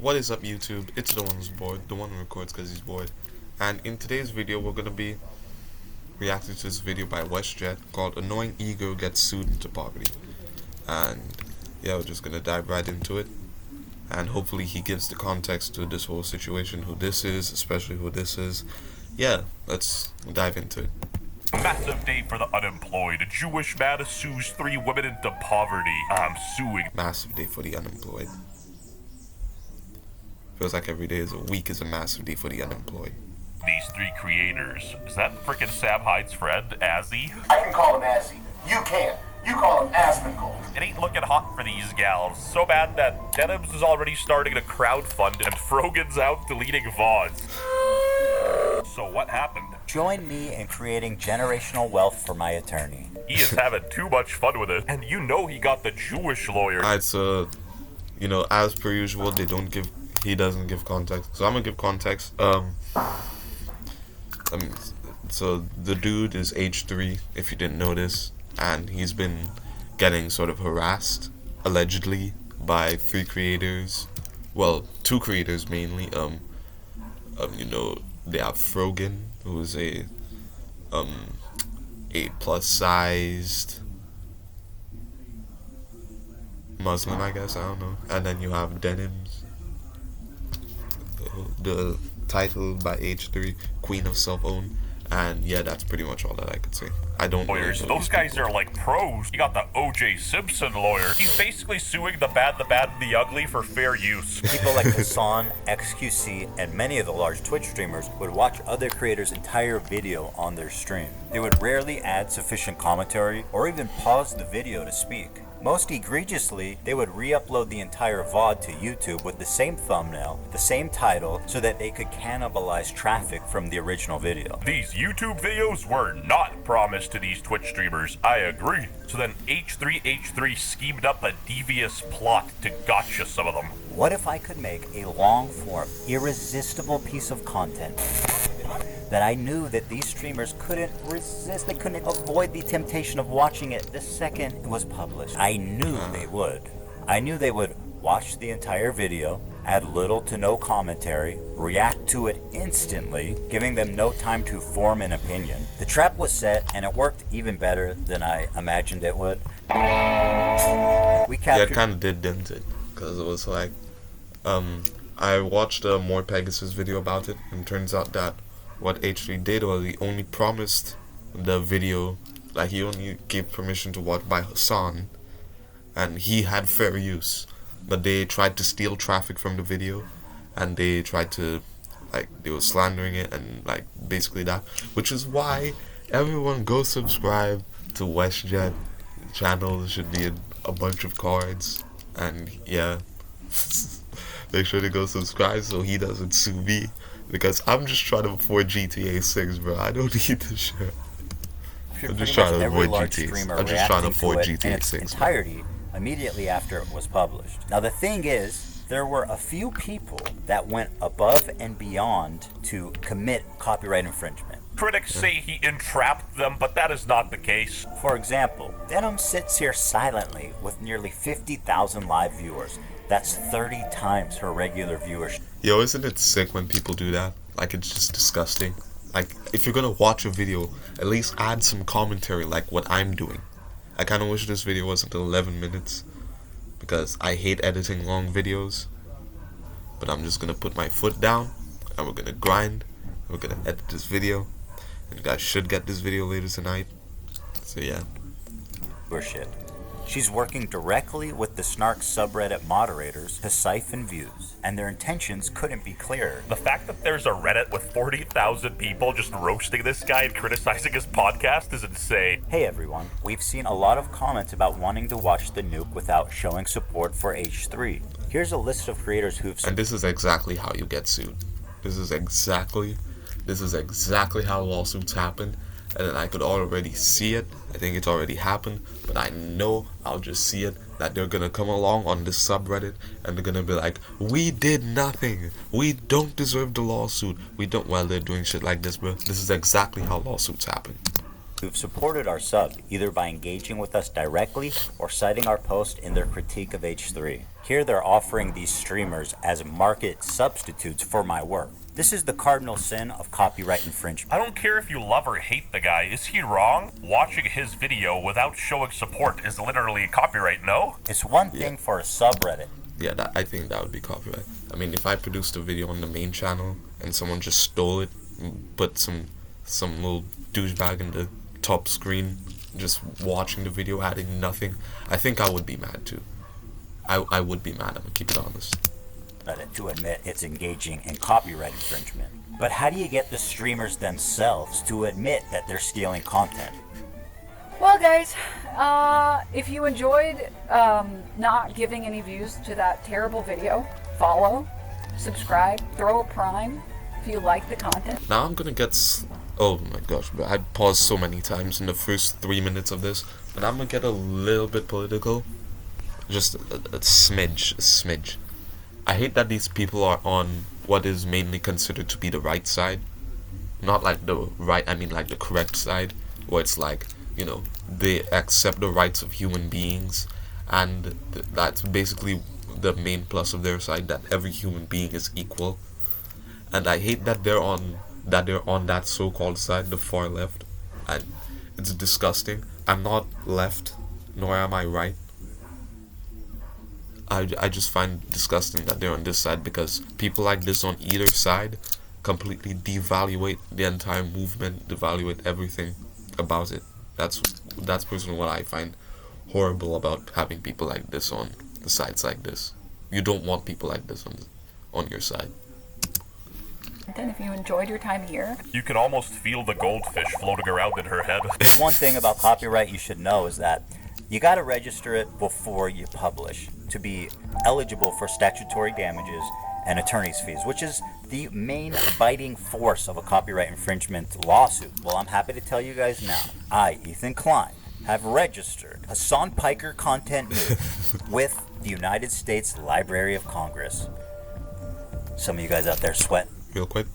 What is up, YouTube? It's the one who's bored, the one who records because he's bored. And in today's video, we're gonna be reacting to this video by WestJet called "Annoying Ego Gets Sued into Poverty." And yeah, we're just gonna dive right into it. And hopefully, he gives the context to this whole situation, who this is, especially who this is. Yeah, let's dive into it. Massive day for the unemployed. A Jewish man sues 3 women into poverty. I'm suing. Massive day for the unemployed. Feels like every day is a week is a massive day for the unemployed. These 3 creators. Is that frickin' Sam Hyde's friend, Azzy? I can call him Azzy. You can't. You call him Asmongold. It ain't looking hot for these gals. So bad that Denims is already starting to crowdfund and Frogan's out deleting VODs. So what happened? Join me in creating generational wealth for my attorney. He is having too much fun with it, and you know he got the Jewish lawyer. Alright, so, as per usual, he doesn't give context. So I'm gonna give context. So the dude is age 3, if you didn't notice, and he's been getting sort of harassed, allegedly, by 3 creators. Well, 2 creators mainly. They have Frogan, who's a plus-sized Muslim, I guess, I don't know. And then you have Denims, the title by age 3, Queen of Self-Own. And yeah, that's pretty much all that I could say. I don't lawyers. know Those guys are like pros. You got the O.J. Simpson lawyer. He's basically suing the bad, and the ugly for fair use. People like Hassan, XQC, and many of the large Twitch streamers would watch other creators' entire video on their stream. They would rarely add sufficient commentary or even pause the video to speak. Most egregiously, they would re-upload the entire VOD to YouTube with the same thumbnail, the same title, so that they could cannibalize traffic from the original video. These YouTube videos were not promised to these Twitch streamers, I agree. So then H3H3 schemed up a devious plot to gotcha some of them. What if I could make a long-form, irresistible piece of content that I knew that these streamers couldn't resist, they couldn't avoid the temptation of watching it the second it was published? I knew they would. I knew they would watch the entire video, add little to no commentary, react to it instantly, giving them no time to form an opinion. The trap was set, and it worked even better than I imagined it would. Yeah, it kind of did, didn't it? Because it was like, I watched a More Pegasus video about it, and it turns out that what H3 did was he only promised the video, like he only gave permission to watch by Hassan, and he had fair use, but they tried to steal traffic from the video, and they tried to, they were slandering it, and basically that, which is why everyone go subscribe to WestJet channel. Should be a bunch of cards, and yeah, make sure to go subscribe so he doesn't sue me. Because I'm just trying to afford GTA 6, bro. I don't need this shit. I'm just trying to avoid GTA. I'm just trying to afford GTA 6. Entirety immediately after it was published. Now the thing is, there were a few people that went above and beyond to commit copyright infringement. Critics say he entrapped them, but that is not the case. For example, Denim sits here silently with nearly 50,000 live viewers. That's 30 times her regular viewership. Yo, isn't it sick when people do that? It's just disgusting. If you're gonna watch a video, at least add some commentary like what I'm doing. I kinda wish this video wasn't 11 minutes, because I hate editing long videos. But I'm just gonna put my foot down, and we're gonna grind, and we're gonna edit this video. And you guys should get this video later tonight. So yeah. Viewership. She's working directly with the Snark subreddit moderators to siphon views, and their intentions couldn't be clearer. The fact that there's a Reddit with 40,000 people just roasting this guy and criticizing his podcast is insane. Hey everyone, we've seen a lot of comments about wanting to watch the nuke without showing support for H3. Here's a list of creators who've... And this is exactly how you get sued. This is exactly how lawsuits happen. And then I could already see it. I think it's already happened, but I know I'll just see it, that they're gonna come along on this subreddit and they're gonna be like, we did nothing, we don't deserve the lawsuit, we don't. Well, they're doing shit like this, bro. This is exactly how lawsuits happen. who've supported our sub either by engaging with us directly or citing our post in their critique of H3. Here they're offering these streamers as market substitutes for my work. This is the cardinal sin of copyright infringement. I don't care if you love or hate the guy. Is he wrong? Watching his video without showing support is literally copyright, no? It's one thing for a subreddit. Yeah, I think that would be copyright. I mean, if I produced a video on the main channel and someone just stole it, put some little douchebag in the top screen, just watching the video, adding nothing, I think I would be mad too. I would be mad, I'm gonna keep it honest. To admit it's engaging in copyright infringement. But how do you get the streamers themselves to admit that they're stealing content? Well, guys, if you enjoyed not giving any views to that terrible video, follow, subscribe, throw a prime if you like the content. Now I'm gonna get oh my gosh, bro, I paused so many times in the first 3 minutes of this, but I'm gonna get a little bit political. Just a smidge. I hate that these people are on what is mainly considered to be the right side. Not like the right, I mean like the correct side, where it's like, you know, they accept the rights of human beings, and that's basically the main plus of their side, that every human being is equal. And I hate that they're on that so-called side, the far left, and it's disgusting. I'm not left, nor am I right. I just find it disgusting that they're on this side, because people like this on either side completely devaluate the entire movement, devaluate everything about it. That's personally what I find horrible about having people like this on the sides like this. You don't want people like this on your side. And if you enjoyed your time here, You can almost feel the goldfish floating around in her head. One thing about copyright you should know is that you gotta register it before you publish to be eligible for statutory damages and attorney's fees, which is the main biting force of a copyright infringement lawsuit. Well, I'm happy to tell you guys now, I, Ethan Klein, have registered Hassan Piker Content News with the United States Library of Congress. Some of you guys out there sweat. Real quick.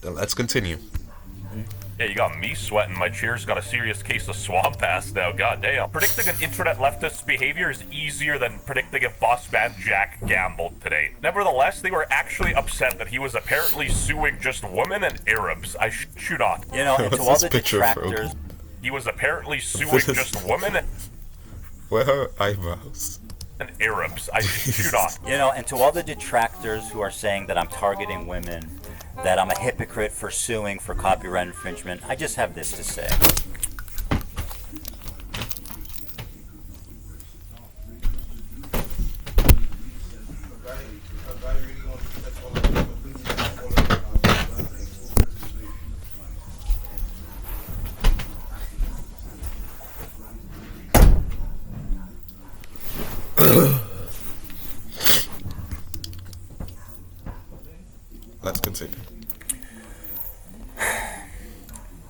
Then let's continue. Yeah, you got me sweating. My chair's got a serious case of swamp ass now. Goddamn. Predicting an internet leftist's behavior is easier than predicting if boss man Jack gambled today. Nevertheless, they were actually upset that he was apparently suing just women and Arabs. I shoot not. You know, and to What's all this the picture, detractors, He was apparently suing just women Where are her eyebrows? and Arabs. I shoot not. you know, and to all the detractors who are saying that I'm targeting women, that I'm a hypocrite for suing for copyright infringement, I just have this to say. Let's continue.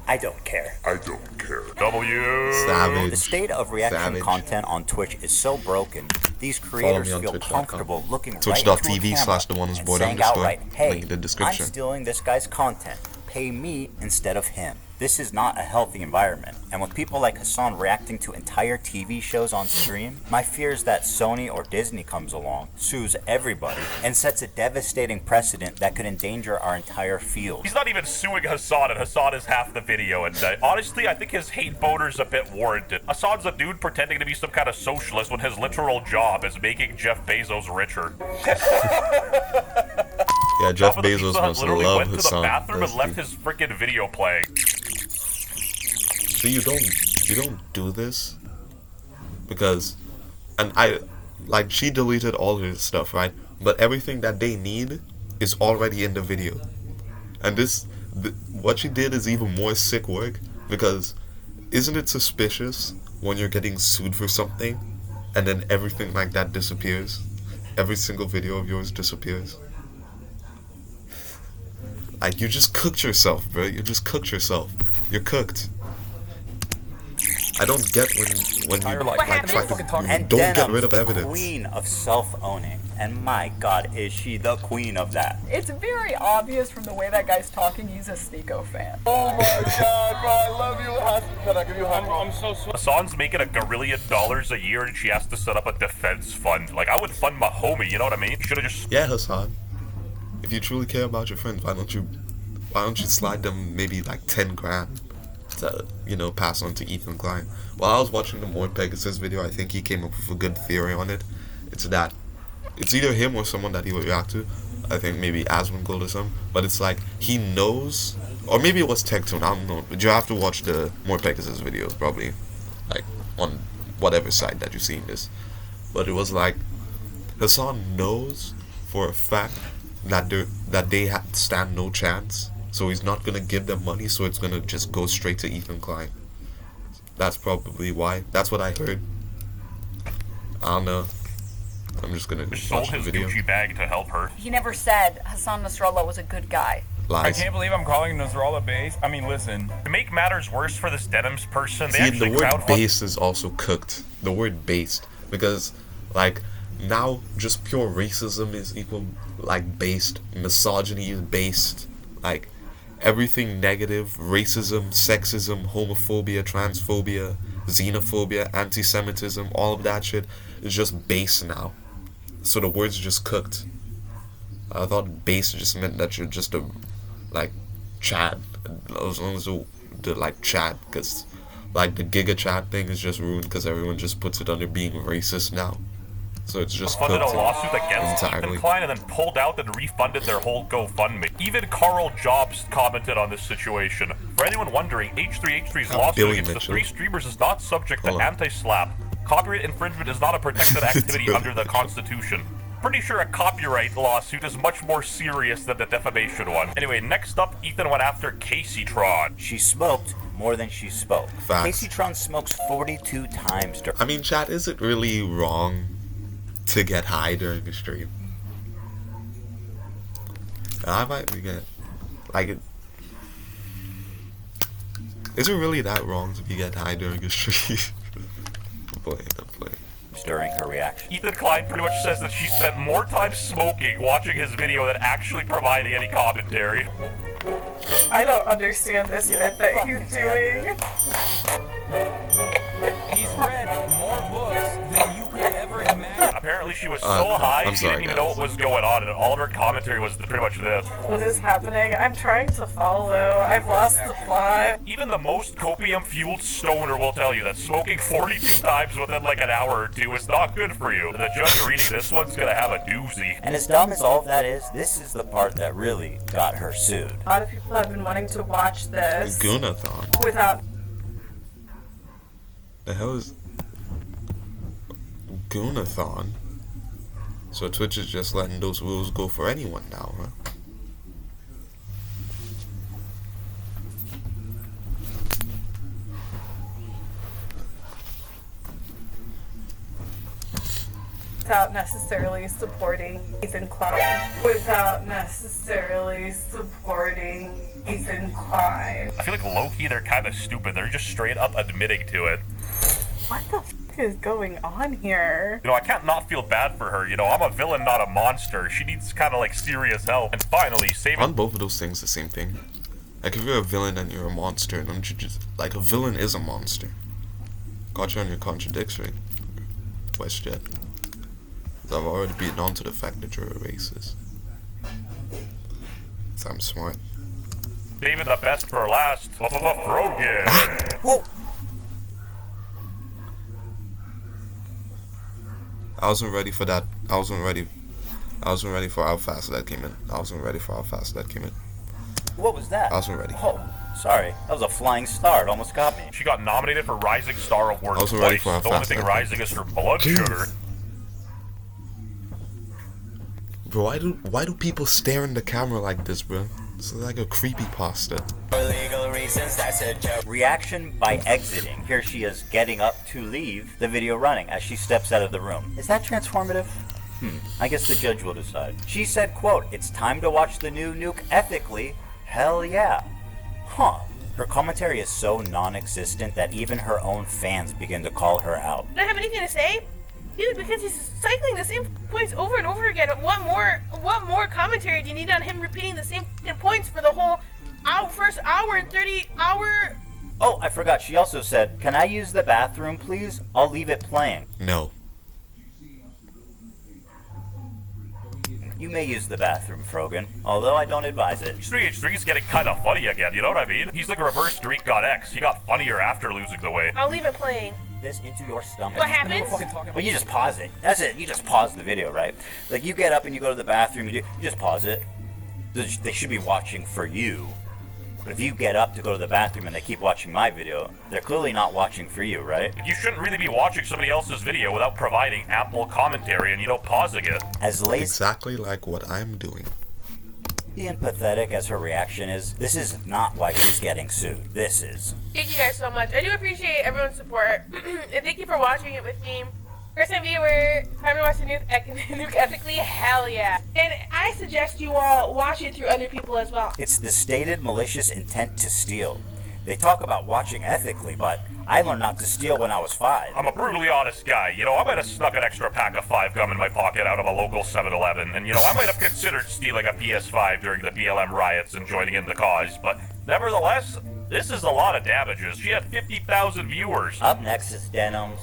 I don't care. W. Savage. The state of reaction Savage. content on Twitch is so broken, these Follow creators me on feel twitch.com. comfortable looking right Twitch.tv into a camera /theoneisboard and saying _ outright, hey, link in the I'm description. stealing this guy's content. Pay me instead of him. This is not a healthy environment. And with people like Hassan reacting to entire TV shows on stream, my fear is that Sony or Disney comes along, sues everybody, and sets a devastating precedent that could endanger our entire field. He's not even suing Hassan, and Hassan is half the video. And honestly, I think his hate voter's a bit warranted. Hassan's a dude pretending to be some kind of socialist when his literal job is making Jeff Bezos richer. Yeah, Jeff Half of the Bezos people must literally love went to the Hassan. bathroom and That's left the- his freaking video playing. See, you don't do this because, and she deleted all her stuff, right? But everything that they need is already in the video, and what she did is even more sick work, because isn't it suspicious when you're getting sued for something and then everything like that disappears? Every single video of yours disappears. Like, you just cooked yourself, bro. You just cooked yourself. You're cooked. I don't get when you Like, like try to And don't get Denham's rid of the evidence. queen of self-owning. And my God, is she the queen of that? It's very obvious from the way that guy's talking, he's a Sneeko fan. Oh my god, bro, I love you, Hassan. Can I give you a hug? I'm so sorry. Hassan's making $1 billion a year and she has to set up a defense fund. Like, I would fund my homie, you know what I mean? Should've just... Yeah, Hassan. If you truly care about your friends, why don't you slide them maybe like 10 grand to, you know, pass on to Ethan Klein? While I was watching the More Pegasus video, I think he came up with a good theory on it. It's that it's either him or someone that he would react to. I think maybe Aswin Gold or something. But it's like he knows, or maybe it was Tectone, I don't know. But you have to watch the More Pegasus video, probably, like on whatever site that you're seeing this. But it was like Hassan knows for a fact that they stand no chance, so he's not gonna give them money, so it's gonna just go straight to Ethan Klein. That's probably why. That's what I heard. I don't know. I'm just gonna sold watch the his video. Gucci bag to help her. He never said Hassan Nasrallah was a good guy. I Lies. can't believe I'm calling Nasrallah base. I mean, listen. To make matters worse for this Denims person, they See, actually the word crowdfunded... based is also cooked. The word based, because like now just pure racism is equal like based, misogyny is based, like everything negative, racism, sexism, homophobia, transphobia, xenophobia, anti-Semitism, all of that shit is just base now. So the word's just cooked. I thought base just meant that you're just a like Chad, as long as the like Chad, because like the Giga Chad thing is just ruined because everyone just puts it under being racist now. So it's just funded a cooked lawsuit against entirely. Ethan Klein and then pulled out and refunded their whole GoFundMe. Even Carl Jobs commented on this situation. For anyone wondering, H3H3's lawsuit Billy against the Mitchell. 3 streamers is not subject to Hold on. anti-slap. Copyright infringement is not a protected activity Billy under the Constitution. Pretty sure a copyright lawsuit is much more serious than the defamation one. Anyway, next up, Ethan went after Casey Tron. She smoked more than she spoke. Facts. Casey Tron smokes 42 times during. I mean, chat, is it really wrong to get high during a stream? I might get like it. Is it really that wrong to get high during a stream? I'm playing. during her reaction. Ethan Klein pretty much says that she spent more time smoking watching his video than actually providing any commentary. I don't understand this bit that he's doing. He's read more books than you could ever imagine. Apparently she was so I'm high sorry, she didn't even know guys. what was going on, and all of her commentary was pretty much this. What is happening? I'm trying to follow. I've lost the plot. Even the most copium-fueled stoner will tell you that smoking 42 times within like an hour or two is not good for you. The judge reading this one's gonna have a doozy. And as dumb as all of that is, this is the part that really got her sued. A lot of people have been wanting to watch this Gunathon. without. The hell is Gunathon? So Twitch is just letting those rules go for anyone now, huh? Without necessarily supporting Ethan Klein. Without necessarily supporting Ethan Klein. I feel like low-key they're kind of stupid. They're just straight up admitting to it. What the f is going on here? You know, I can't not feel bad for her. You know, I'm a villain, not a monster. She needs kind of like serious help. And finally, saving... Aren't both of those things the same thing? Like if you're a villain and you're a monster, don't you just like a villain is a monster? Got you on your contradictory, WestJet. I've already been on to the fact that you're a racist. So I'm smart. Saving the best for last. Rogan. Whoa! I wasn't ready for that. I wasn't ready for how fast that came in. What was that? I wasn't ready. Oh, sorry. That was a flying star. It almost got me. She got nominated for Rising Star Award I wasn't twice. ready for how The only fast thing that rising is her blood sugar. Bro, why do people stare in the camera like this, bro? This is like a creepypasta. For legal reasons, that's a joke. Reaction by exiting. Here she is getting up to leave, the video running as she steps out of the room. Is that transformative? I guess the judge will decide. She said, quote, "It's time to watch the new nuke ethically. Hell yeah." Huh. Her commentary is so non-existent that even her own fans begin to call her out. Don't have anything to say? Dude, because he's cycling the same points over and over again. What more commentary do you need on him repeating the same points for the whole first hour and 30 hour? Oh, I forgot. She also said, "Can I use the bathroom, please? I'll leave it playing." No. You may use the bathroom, Frogan, although I don't advise it. H3's getting kind of funny again, you know what I mean? He's like reverse Greek on X. He got funnier after losing the weight. I'll leave it playing. This into your stomach. What happens? Well, you just pause it. That's it. You just pause the video, right? Like, you get up and you go to the bathroom, you just pause it. They should be watching for you. But if you get up to go to the bathroom and they keep watching my video, they're clearly not watching for you, right? You shouldn't really be watching somebody else's video without providing ample commentary and, pausing it. As lazy Exactly like what I'm doing. and pathetic as her reaction is, this is not why she's getting sued. This is. Thank you guys so much. I do appreciate everyone's support. And thank you for watching it with me. First time viewer, time to watch the nuke ethically, hell yeah. And I suggest you all watch it through other people as well. It's the stated malicious intent to steal. They talk about watching ethically, but I learned not to steal when I was 5. I'm a brutally honest guy. I might have snuck an extra pack of 5 gum in my pocket out of a local 7-Eleven. And, I might have considered stealing a PS5 during the BLM riots and joining in the cause. But nevertheless, this is a lot of damages. She had 50,000 viewers. Up next is Denims.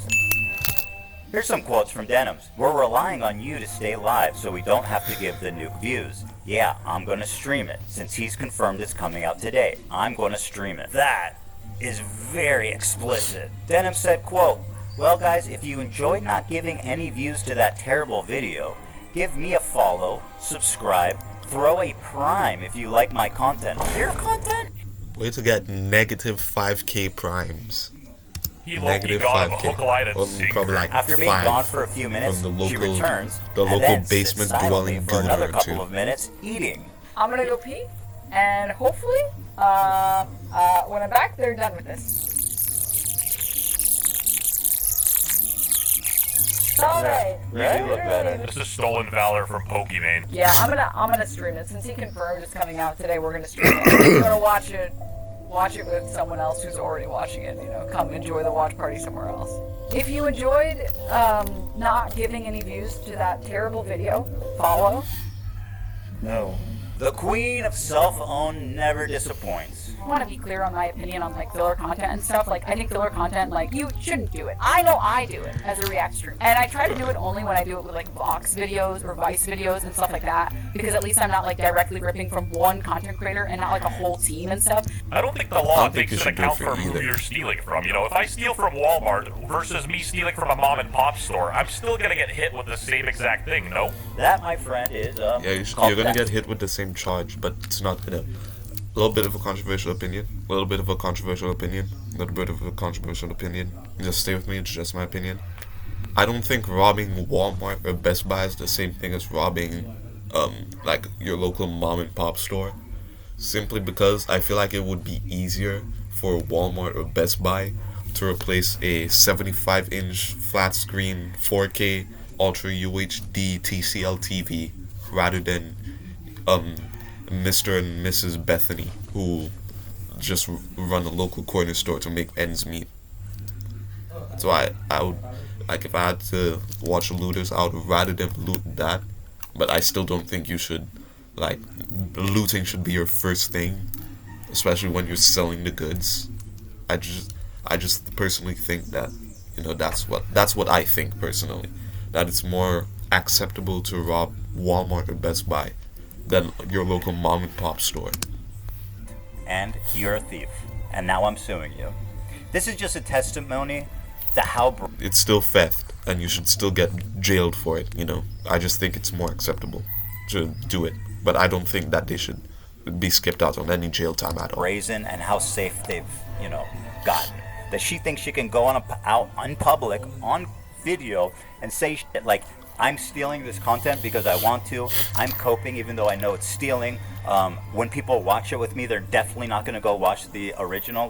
Here's some quotes from Denims. "We're relying on you to stay live so we don't have to give the nuke views. Yeah, I'm gonna stream it. Since he's confirmed it's coming out today, I'm gonna stream it." That is very explicit. Denim said, quote, "Well guys, if you enjoyed not giving any views to that terrible video, give me a follow, subscribe, throw a prime if you like my content." Your content? Way to get negative 5k primes. He Negative got him a 5k. hook, line, and Well, sinker. probably like After being 5 gone for a few minutes, from the she local, returns the and local then sits basement silently dwelling for another gooner couple too. of minutes eating. I'm gonna go pee, and hopefully, when I'm back, they're done with this. Alright. You do look better. This is stolen valor from Pokimane. Yeah, I'm gonna stream it. Since he confirmed it's coming out today, we're gonna stream it. We're gonna watch it with someone else who's already watching it. Come enjoy the watch party somewhere else. If you enjoyed not giving any views to that terrible video, follow. No. The queen of self-own never disappoints. I want to be clear on my opinion on filler content and stuff. I think filler content, you shouldn't do it. I know I do it as a react stream, and I try to do it only when I do it with Vox videos or Vice videos and stuff like that, because at least I'm not directly ripping from one content creator and not a whole team and stuff. I don't think the law don't think takes you into should do account it for for who either. you're stealing from. If I steal from Walmart versus me stealing from a mom and pop store, I'm still gonna get hit with the same exact thing, no? That, my friend, is Yeah, you're gonna get hit with the same charge, but it's not gonna. A little bit of a controversial opinion. A little bit of a controversial opinion. A little bit of a controversial opinion. Just stay with me. It's just my opinion. I don't think robbing Walmart or Best Buy is the same thing as robbing, your local mom and pop store. Simply because I feel like it would be easier for Walmart or Best Buy to replace a 75-inch flat screen 4K Ultra UHD TCL TV rather than Mr. and Mrs. Bethany, who just run a local corner store to make ends meet. So I would, if I had to watch looters, I would rather them loot that, but I still don't think you should, looting should be your first thing, especially when you're selling the goods. I just personally think that, that's what I think personally, that it's more acceptable to rob Walmart or Best Buy than your local mom and pop store. And you're a thief. And now I'm suing you. This is just a testimony to how... It's still theft, and you should still get jailed for it, I just think it's more acceptable to do it. But I don't think that they should be skipped out on any jail time at all. brazen and how safe they've, gotten. That she thinks she can go out in public, on video, and say shit like, I'm stealing this content because I want to. I'm coping even though I know it's stealing. When people watch it with me, they're definitely not going to go watch the original.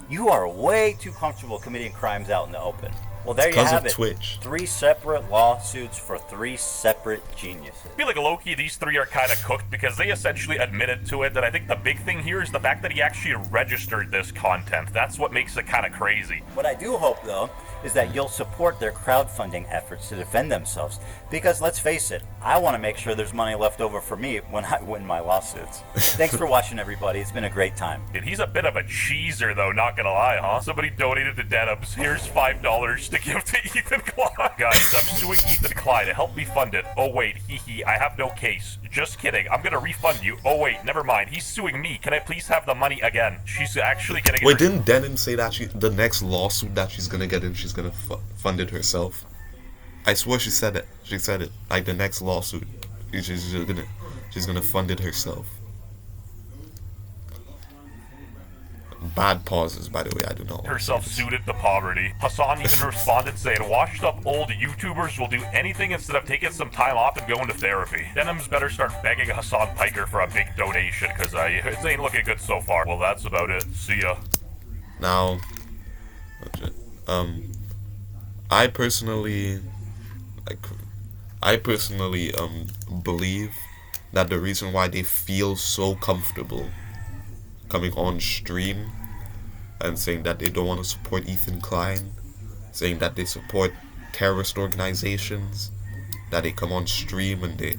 You are way too comfortable committing crimes out in the open. Well, there you because have of it. Twitch. 3 separate lawsuits for 3 separate geniuses. I feel like low-key these 3 are kind of cooked because they essentially admitted to it, and I think the big thing here is the fact that he actually registered this content. That's what makes it kind of crazy. What I do hope, though, is that you'll support their crowdfunding efforts to defend themselves. Because let's face it, I want to make sure there's money left over for me when I win my lawsuits. Thanks for watching, everybody. It's been a great time. And he's a bit of a cheeser, though, not gonna lie, huh? Somebody donated to Denims. Here's $5 to give to Ethan Klein. Guys, I'm suing Ethan Klein to help me fund it. Oh, wait, hee, I have no case. Just kidding. I'm gonna refund you. Oh, wait, never mind. He's suing me. Can I please have the money again? She's actually getting... Wait, didn't Denim say that the next lawsuit that she's gonna get in, she's gonna fund it herself? I swear she said it. She said it. Like, the next lawsuit, she's gonna fund it herself. Bad pauses, by the way, I don't know. Herself suited to poverty. Hassan even responded saying, washed up old YouTubers will do anything instead of taking some time off and going to therapy. Denims better start begging Hassan Piker for a big donation, because it ain't looking good so far. Well, that's about it. See ya. Now, I personally believe that the reason why they feel so comfortable coming on stream and saying that they don't want to support Ethan Klein, saying that they support terrorist organizations, that they come on stream and they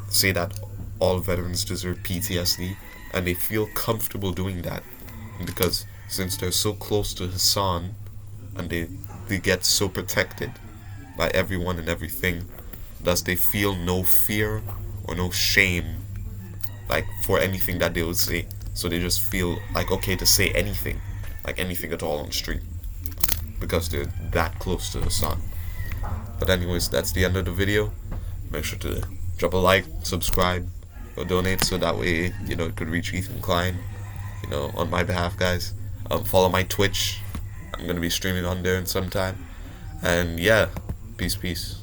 say that all veterans deserve PTSD, and they feel comfortable doing that because since they're so close to Hassan and they get so protected by everyone and everything, thus they feel no fear or no shame like for anything that they would say. So they just feel like okay to say anything, like anything at all on stream, because they're that close to Hassan. But anyways, that's the end of the video. Make sure to drop a like, subscribe, or donate so that way, you know, it could reach Ethan Klein, you know, on my behalf, guys. Follow my Twitch. I'm gonna be streaming on there in some time. And yeah, peace.